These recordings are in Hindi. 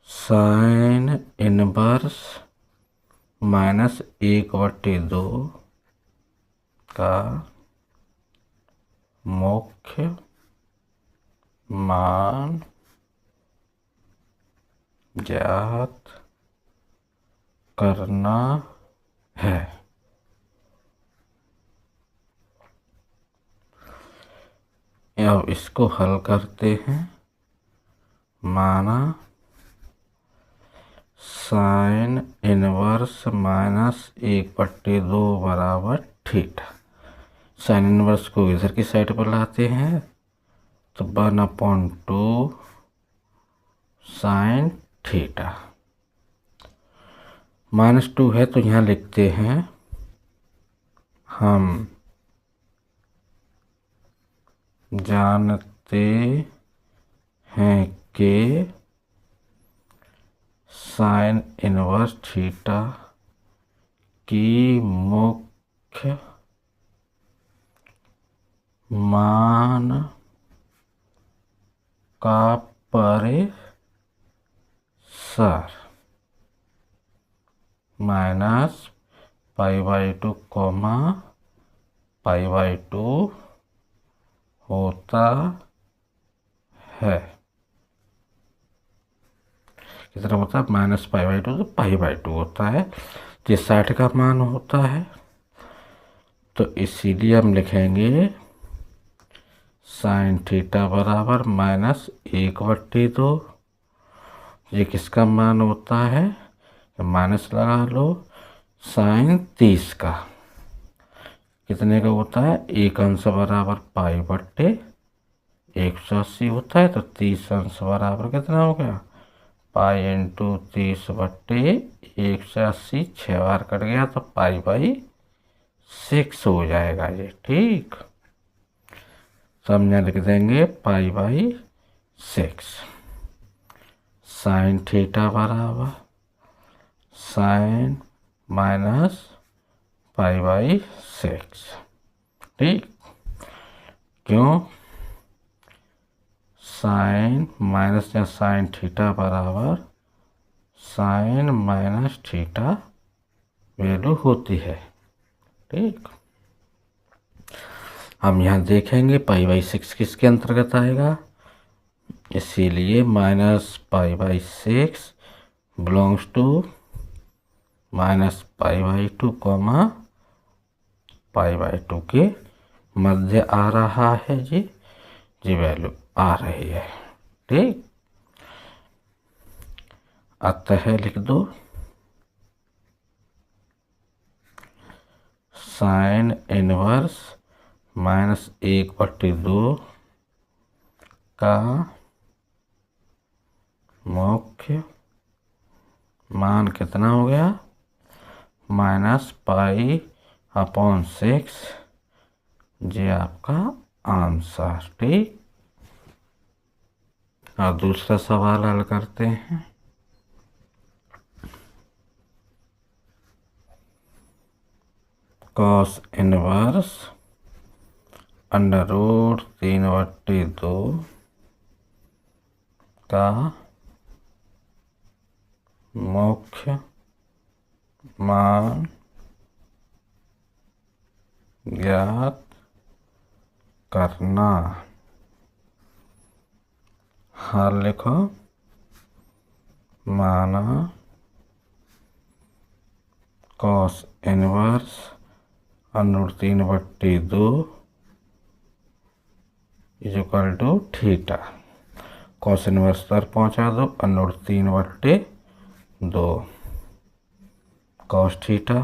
साइन इनवर्स -1/2 का मुख्य मान ज्ञात करना है। अब इसको हल करते हैं। माना साइन इनवर्स -1/2 बराबर थीटा। साइन इनवर्स को इधर की साइड पर लाते हैं तो 1/2 साइन थीटा। -2 है तो यहाँ लिखते हैं हम जानते हैं कि साइन इनवर्स थीटा की मुख्य मान का परिसर -π/2, π/2 होता है। कितना होता है? -π/2 तो π/2 होता है। ये 60 का मान होता है तो इसीलिए हम लिखेंगे साइन थीटा बराबर -1/2। ये किसका मान होता है? माइनस लगा लो। साइन 30 का कितने का होता है? 1 अंश बराबर π/180 होता है। तो 30 अंश बराबर कितना हो गया? π×30/180। 6 बार कट गया तो π/6 हो जाएगा ये। ठीक, समझा लिख देंगे π/6। साइन थीटा बराबर साइन -π/6। ठीक, क्यों? साइन माइनस या साइन थीटा बराबर साइन माइनस थीटा वैल्यू होती है। ठीक, हम यहाँ देखेंगे π/6 किसके अंतर्गत आएगा, इसीलिए -π/6 बिलोंग्स टू -π/2, π/2 के मध्य आ रहा है जी वैल्यू आ रही है। ठीक, अतः लिख दो साइन इनवर्स -1/2 का मुख्य मान कितना हो गया? -π/6। ये आपका आंसर। ठीक, और दूसरा सवाल हल करते हैं। कॉस इनवर्स √3/2 का मुख्य मान ज्ञात करना। हल लिखो। माना cos inverse √3/2 = theta. Cos inverse पर पहुंचा दो, √3/2 कॉस थीटा।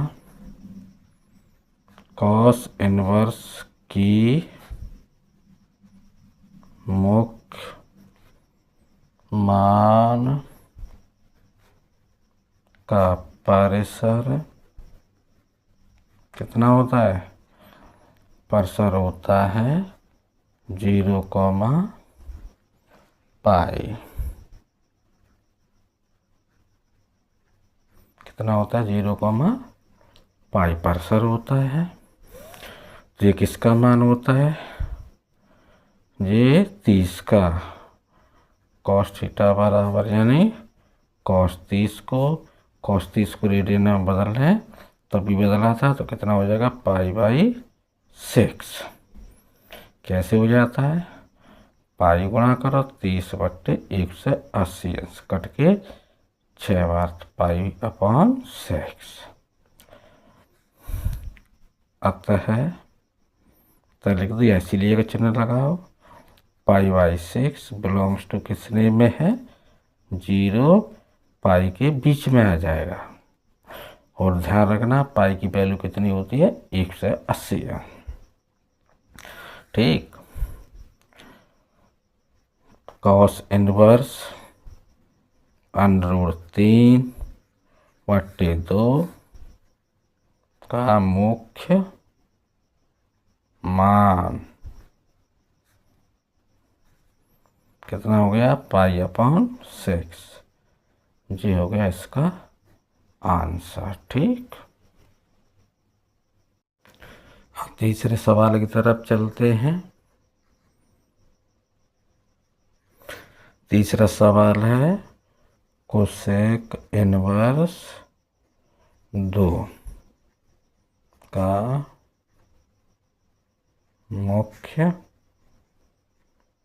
कॉस इनवर्स की मुख्य मान का परिसर कितना होता है? परिसर होता है 0, π। कितना होता है? 0, π परिसर होता है। तो ये किसका मान होता है? ये 30 का। कॉस थीटा बराबर यानी cos 30 को रेडियन में बदल रहे हैं, तभी बदला था, तो कितना हो जाएगा π/6। कैसे हो जाता है, पाई गुणा करो 30/180 अंश कट के 6 बार π/6। अतः तो लिख दिया, इसीलिए का चिन्ह लगाओ। π/6 बिलोंग्स टू किसने में है, 0 पाई के बीच में आ जाएगा। और ध्यान रखना पाई की वैल्यू कितनी होती है, 180 है। ठीक। कॉस इनवर्स √3/2 का मुख्य मान कितना हो गया, π/6। ये हो गया इसका आंसर। ठीक। तीसरे सवाल की तरफ चलते हैं। तीसरा सवाल है कोसेक इनवर्स 2 का मुख्य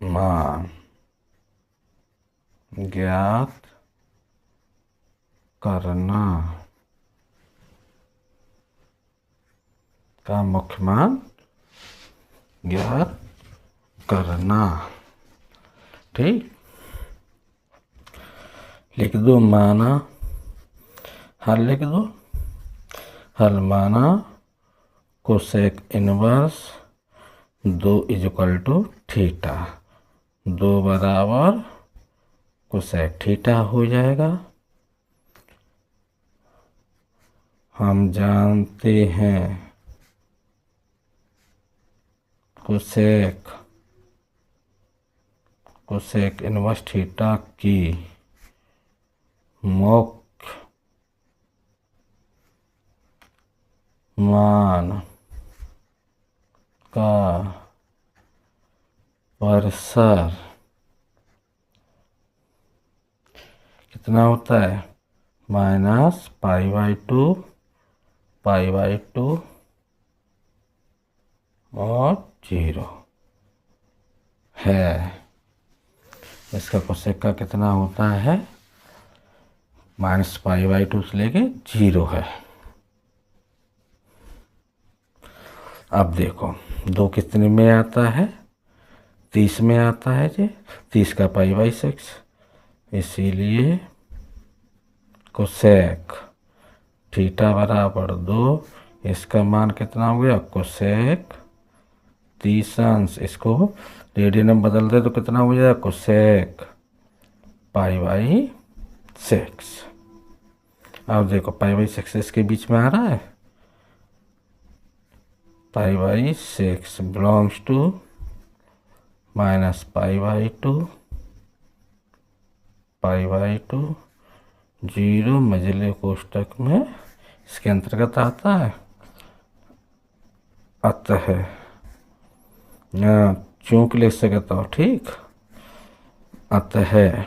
मान ज्ञात करना। का मुख्य मान ज्ञात करना। ठीक। लिख दो माना, हल लिख दो। हल माना कोसेक इनवर्स 2 = थीटा, 2 बराबर कोसेक थीटा हो जाएगा। हम जानते हैं कोसेक इनवर्स थीटा की मुख्य मान का परिसर कितना होता है, -π/2 π/2 और 0 है। इसका कोसेक का कितना होता है, -π/2 से लेके 0 है। अब देखो 2 कितने में आता है, 30 में आता है जी, 30 का π/6। इसीलिए कोसेक थीटा बराबर 2, इसका मान कितना हो गया, कोसेक 30 अंश, इसको रेडियन में बदल दे तो कितना हो जाएगा, कोसेक π/6। अब देखो π/6 इसके बीच में आ रहा है, π/6 बिलोंग्स टू -π/2 π/2 0 मझले कोष्टक में इसके अंतर्गत आता है। अतः चूक ले सकता हो। ठीक। अतः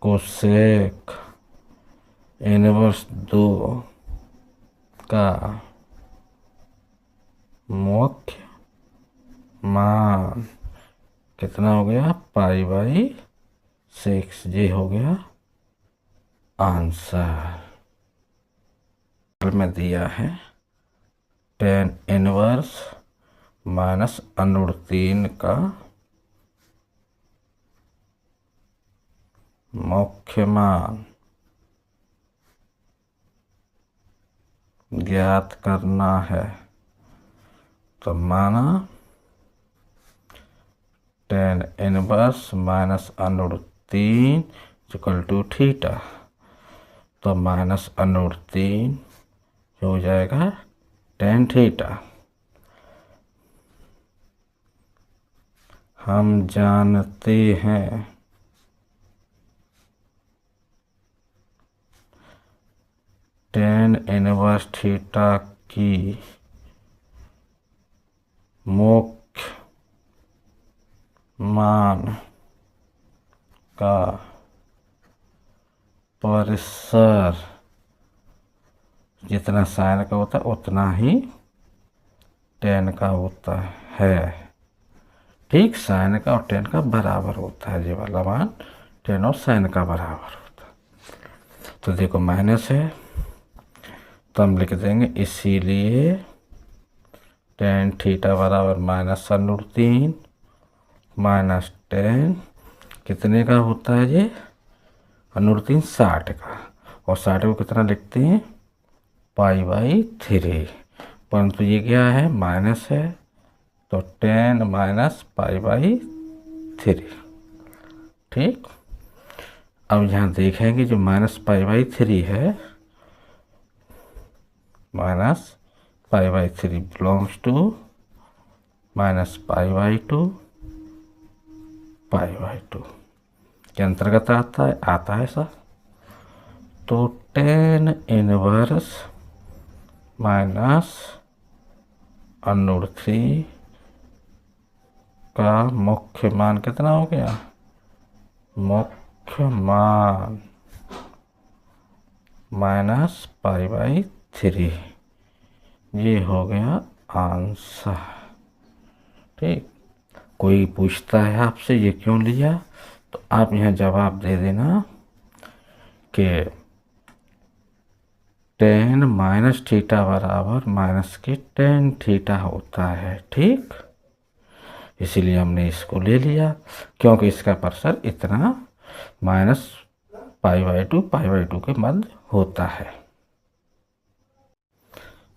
कोसेक इनवर्स 2 का मुख्य मान कितना हो गया, π/6। ये हो गया आंसर में दिया है tan इनवर्स -√3 का मुख्य मान ज्ञात करना है। तो माना tan इनवर्स -√3 = थीटा, तो -√3 हो जाएगा tan थीटा। हम जानते हैं tan इनवर्स थीटा की मुख्य मान का परिसर जितना साइन का होता है उतना ही टेन का होता है। ठीक, साइन का और टेन का बराबर होता है, ये वाला मान टेन और साइन का बराबर होता है। तो देखो माइनस है तो हम लिख देंगे इसीलिए टेन थीटा बराबर -√3 माइनस टेन कितने का होता है ये √3 60 का, और 60 को कितना लिखते हैं π/3, परंतु ये क्या है माइनस है तो 10 माइनस π/3। ठीक, अब यहाँ देखेंगे जो -π/3 है, -π/3 बिलोंग्स टू -π/2 π/2 के अंतर्गत आता है सर। तो 10 इनवर्स -√3 का मुख्य मान कितना हो गया, मुख्य मान -π/3, ये हो गया आंसर। ठीक, कोई पूछता है आपसे ये क्यों लिया, तो आप यहाँ जवाब दे देना कि 10 माइनस थीटा बराबर माइनस के 10 थीटा होता है। ठीक, इसीलिए हमने इसको ले लिया क्योंकि इसका परिसर इतना -π/2 के मध्य होता है।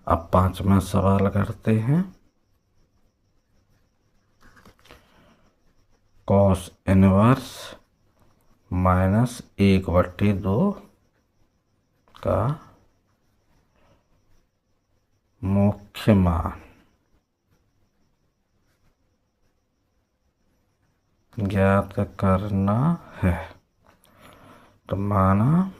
अब 5वां सवाल करते हैं। कॉस इनवर्स -1/2 का मुख्य मान ज्ञात करना है। तो माना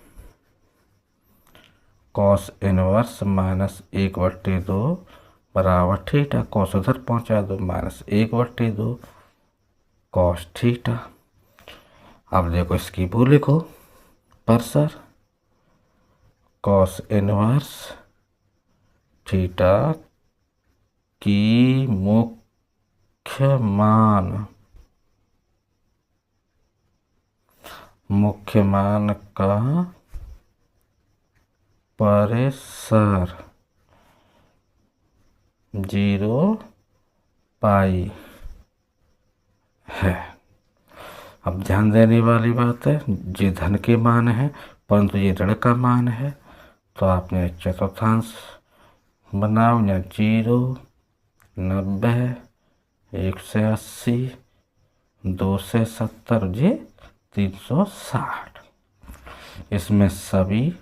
कॉस इनवर्स -1/2 बराबर थीटा, कॉस उधर पहुंचा दो -1/2 कॉस थीटा। अब देखो इसकी वो लिखो परिसर, कॉस इनवर्स थीटा की मुख्य मान का परिसर 0π है। अब ध्यान देने वाली बात है, ये धन के मान है परंतु ये ऋण का मान है, तो आपने चतुर्थांश बनाओ या 0, 90, 180, 2 से 70, ये 360। इसमें सभी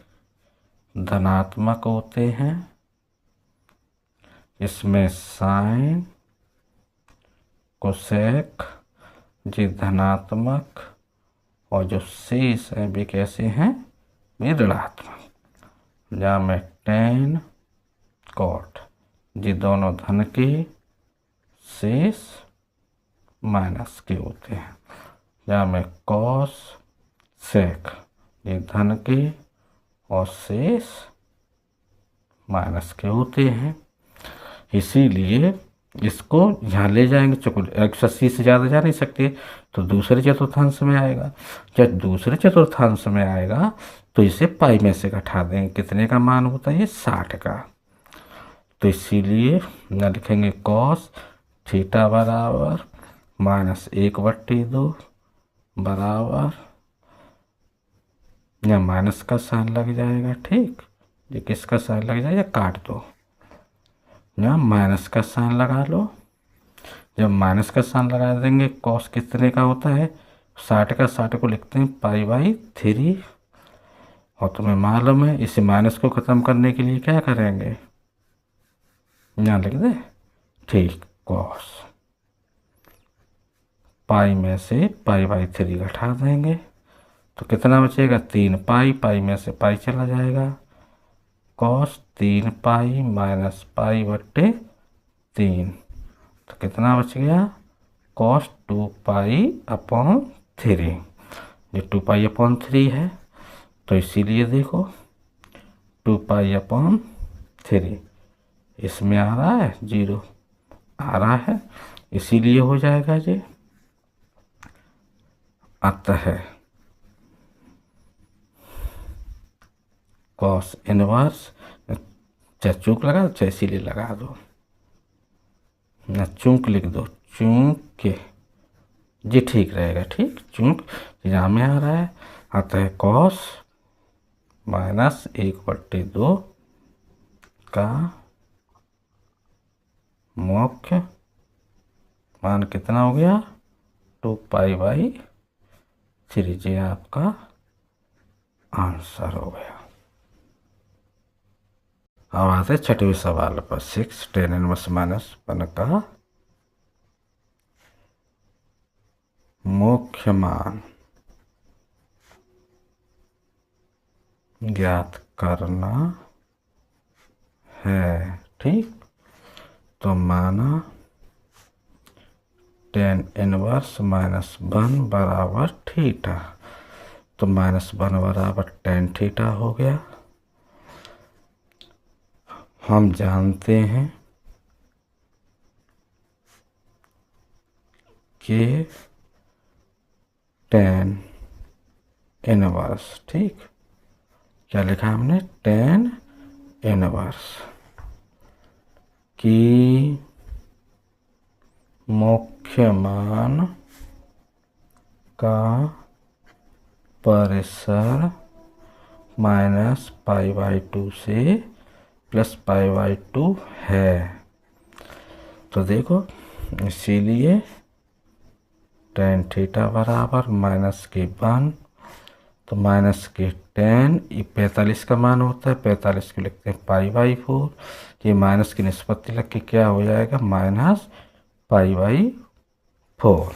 धनात्मक होते हैं, इसमें साइन कोसेक जी धनात्मक, और जो शेष है वे कैसे हैं, वे ऋणात्मक। जहाँ में टेन कॉट जी दोनों धन के, शेष माइनस के होते हैं। जहाँ में कॉस सेक ये धन के और शेष माइनस के होते हैं। इसीलिए इसको यहाँ ले जाएंगे, चलो 180 से ज़्यादा जा नहीं सकते, तो दूसरे चतुर्थांश में आएगा। जब दूसरे चतुर्थांश में आएगा तो इसे पाई में से घटा देंगे। कितने का मान होता है ये 60 का। तो इसीलिए न लिखेंगे कॉस थीटा बराबर -1/2 बराबर, या माइनस का साइन लग जाएगा। ठीक, ये किसका साइन लग जाएगा, काट दो, यहाँ माइनस का साइन लगा लो। जब माइनस का साइन लगा देंगे कॉस कितने का होता है 60 का, 60 को लिखते हैं π/3, और तुम्हें मालूम है इसे माइनस को ख़त्म करने के लिए क्या करेंगे, यहाँ लिख दे। ठीक, कॉस पाई में से π/3 घटा देंगे तो कितना बचेगा 3π, पाई में से पाई चला जाएगा, कॉस 3π माइनस π/3, तो कितना बच गया कॉस 2π/3। ये 2π/3 है तो इसीलिए देखो 2π/3 इसमें आ रहा है 0 आ रहा है, इसीलिए हो जाएगा ये। अतः कॉस इनवर्स, चाहे चूक लगा दो चाहे इसीलिए लगा दो, ना चूक लिख दो, चूक के जी ठीक रहेगा, ठीक। चूक यहाँ में आ रहा है, अतः कॉस -1/2 का मुख्य मान कितना हो गया 2π/3, ये आपका आंसर हो गया। अब आते 6वें सवाल पर। 6 tan इनवर्स -1 का मुख्य मान ज्ञात करना है, ठीक। तो माना tan इनवर्स -1 बराबर थीटा, तो -1 बराबर tan थीटा हो गया। हम जानते हैं कि tan इनवर्स, ठीक, क्या लिखा हमने, tan इनवर्स की मुख्य मान का परिसर -π/2 से +π/2 है। तो देखो इसीलिए tan थीटा बराबर -1, तो -tan, ये 45 का मान होता है, 45 को लिखते हैं π/4, ये माइनस की निष्पत्ति लग के क्या हो जाएगा -π/4।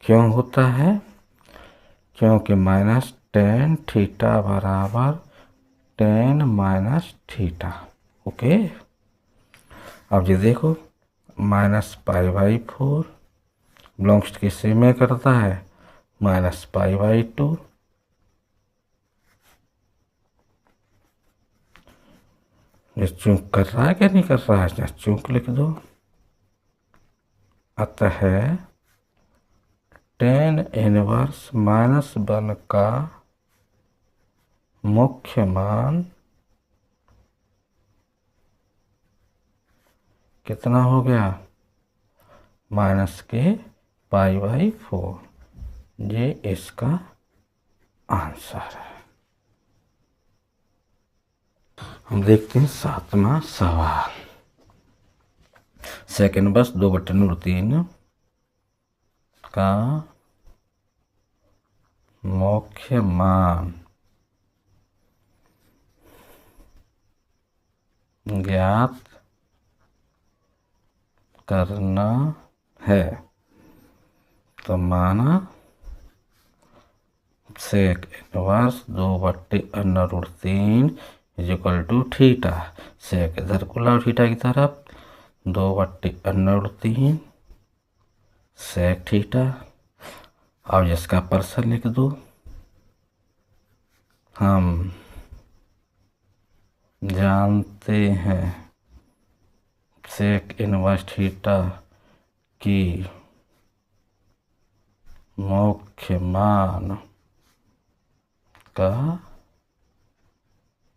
क्यों होता है, क्योंकि tan थीटा बराबर tan -थीटा। ओके, अब ये देखो -π/4 बिलोंग्स किससे में करता है -π/2, ये चूक कर रहा है क्या नहीं कर रहा है, चूक लिख दो। अतः tan इनवर्स -1 का मुख्य मान कितना हो गया -π/4, ये इसका आंसर है। हम देखते हैं 7वां सवाल। सेकंड बस 2/3 का मुख्य मान ज्ञात करना है। तो माना सेक इनवर्स 2/√3 = थीटा, सेक इधर को लाओ थीटा की तरफ, 2/√3 सेक थीटा। अब इसका परिसर लिख दो। हम जानते हैं सेक इनवर्स थीटा की मुख्य मान का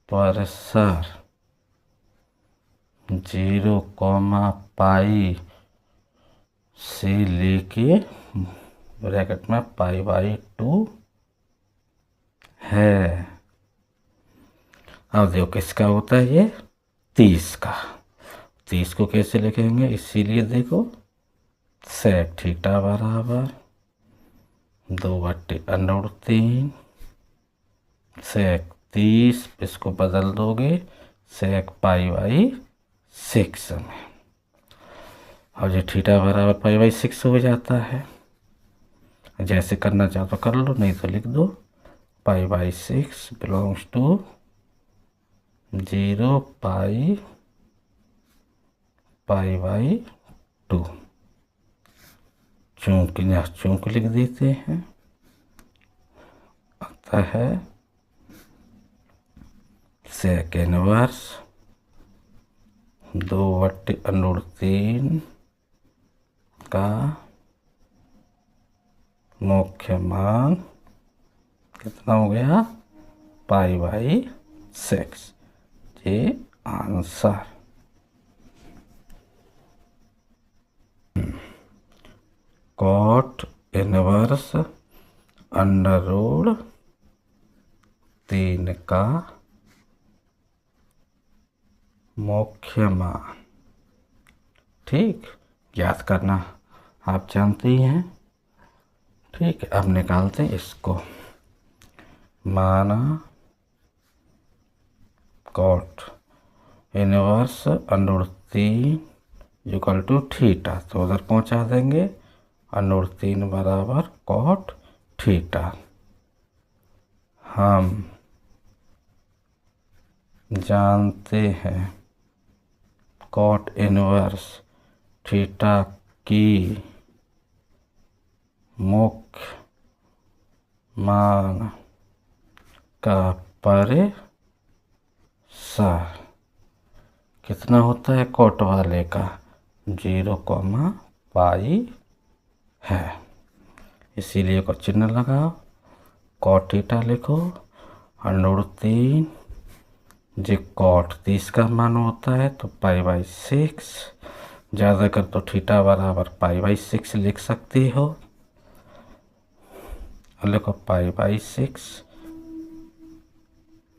परिसर 0, से लेके ब्रैकेट में π/2 है। अब देखो किसका होता है ये 30 का। 30 को कैसे लिखेंगे, इसीलिए देखो सेक थीटा बराबर 2/√3 सेक 30, इसको बदल दोगे सेक π/6 में, और ये थीटा बराबर π/6 हो जाता है। जैसे करना चाहो तो कर लो, नहीं तो लिख दो π/6 बिलोंग्स टू 0π/2। चूंकि लिख देते हैं। अतः सेक इनवर्स 2/√3 का मुख्य मान कितना हो गया, π/6। ये आंसर। कॉट इनवर्स √3 का मुख्य मान, ठीक, याद करना आप जानते ही हैं। ठीक है, अब निकालते हैं इसको। माना cot inverse √3 equal to theta, तो उधर पहुंचा देंगे। √3 बराबर कॉट थीटा। हम जानते हैं कॉट इनवर्स थीटा की मुख्य मान का परिसर कितना होता है, कॉट वाले का 0, है, इसीलिए को चिन्ह लगाओ। कॉट थीटा लिखो √3 जो कॉट 30 का मान होता है, तो π/6, ज़्यादा कर तो थीटा बराबर π/6 लिख सकती हो। लिखो π/6,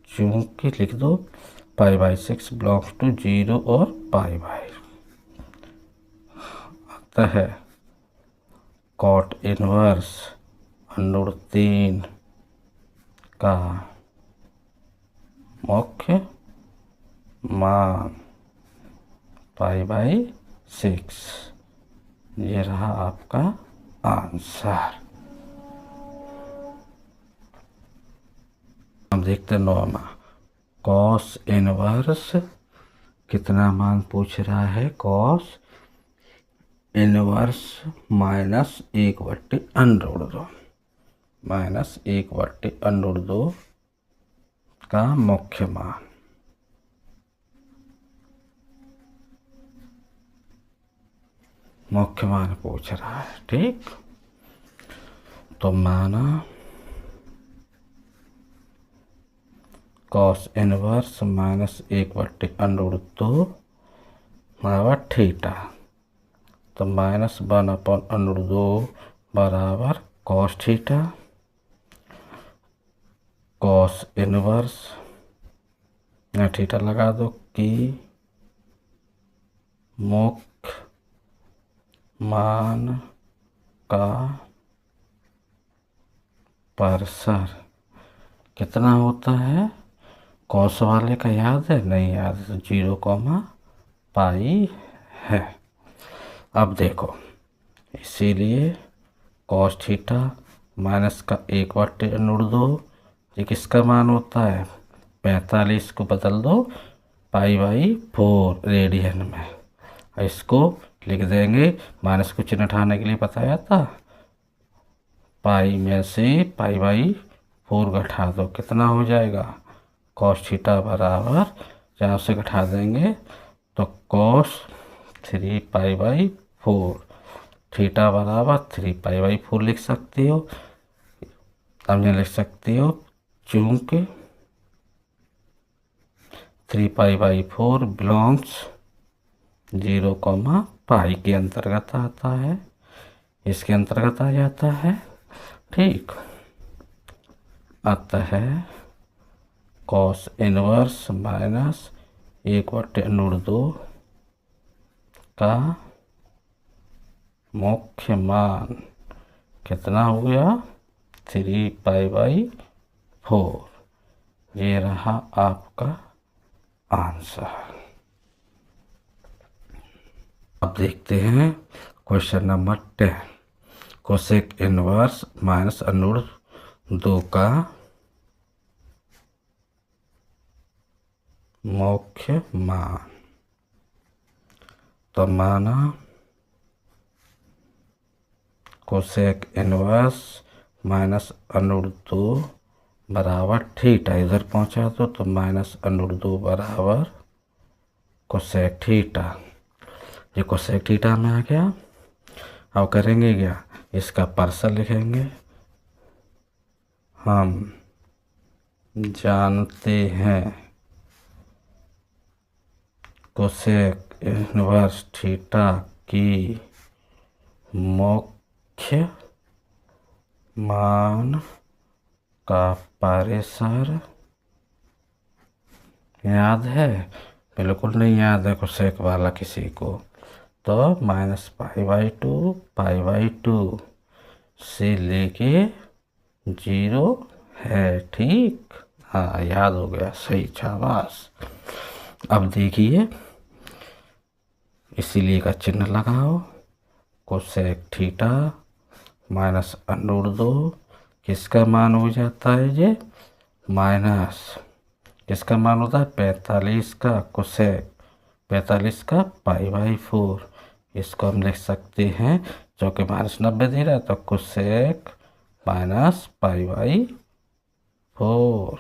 चूंकि लिख दो π/6 बिलोंग्स टू 0 और π/। आता है कॉट इनवर्स √3 का मुख्य मान π/6। ये रहा आपका आंसर। हम देखते हैं 9वां। कॉस इनवर्स कितना मान पूछ रहा है, कॉस इनवर्स -1/√2 का मुख्य मान। मुख्य मान पूछ रहा है, ठीक। तो माना कॉस इनवर्स -1/√2 बराबर थीटा, तो -1/√2 बराबर cos theta. Cos inverse theta लगा दो कि मुख्य मान का परिसर कितना होता है, कॉस वाले का याद है, नहीं याद है तो 0, π है। अब देखो, इसीलिए कॉस थीटा माइनस का 1/√2, ये किसका मान होता है, 45 को बदल दो π/4 रेडियन में। इसको लिख देंगे, माइनस को चिन्ह हटाने के लिए बताया था, पाई में से π/4 घटा दो, कितना हो जाएगा, कॉस थीटा बराबर, जहाँ से घटा देंगे तो कॉस 3π/4, थीटा बराबर 3π/4 लिख सकती हो। अब ये लिख सकती हो चूंकि 3π/4 बिलोंग्स 0, π के अंतर्गत आता है, इसके अंतर्गत आ जाता है, ठीक। आता है कॉस इनवर्स -1/√2 का मुख्य मान कितना हो गया, 3π/4। ये रहा आपका आंसर। अब देखते हैं क्वेश्चन नंबर 10। कोसेक इनवर्स -√2 का मुख्य मान। तो माना कोसेक इनवर्स -√2 बराबर थीटा, इधर पहुंचा तो माइनस √2 बराबर कोसेक थीटा। ये कोसेक थीटा में आ गया। अब करेंगे क्या, इसका पार्शियल लिखेंगे। हम जानते हैं कोसेक इनवर्स थीटा की मुख्य मान का परिसर याद है? बिल्कुल नहीं याद है कोसेक वाला किसी को, तो -π/2 π/2 से लेके 0 है। ठीक, हाँ याद हो गया, सही, शाबाश। अब देखिए, इसीलिए का चिन्ह लगाओ। कोसेक थीटा -√2 किसका मान हो जाता है? ये माइनस किसका मान होता है? 45 का। कोसेक 45 का π/4। इसको हम लिख सकते हैं, जो कि -90 दे रहा है, तो कोसेक -π/4।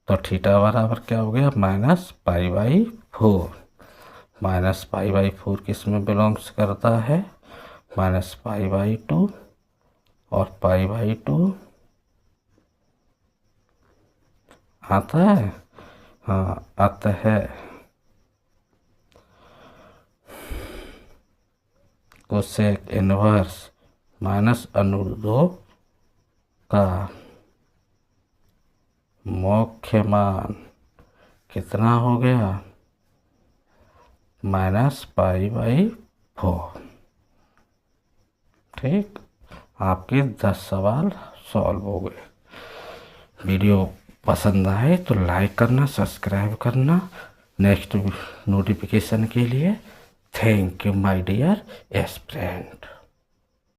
तो थीटा बराबर क्या हो गया? -π/4। -π/4 किस में बिलोंग्स करता है? -π/2 और π/2 आता है। हाँ आता है। कोसेक इनवर्स -√2 का मुख्य मान कितना हो गया? -π/4। ठीक, आपके 10 सवाल सॉल्व हो गए। वीडियो पसंद आए तो लाइक करना, सब्सक्राइब करना नेक्स्ट नोटिफिकेशन के लिए। Thank you my dear aspirant.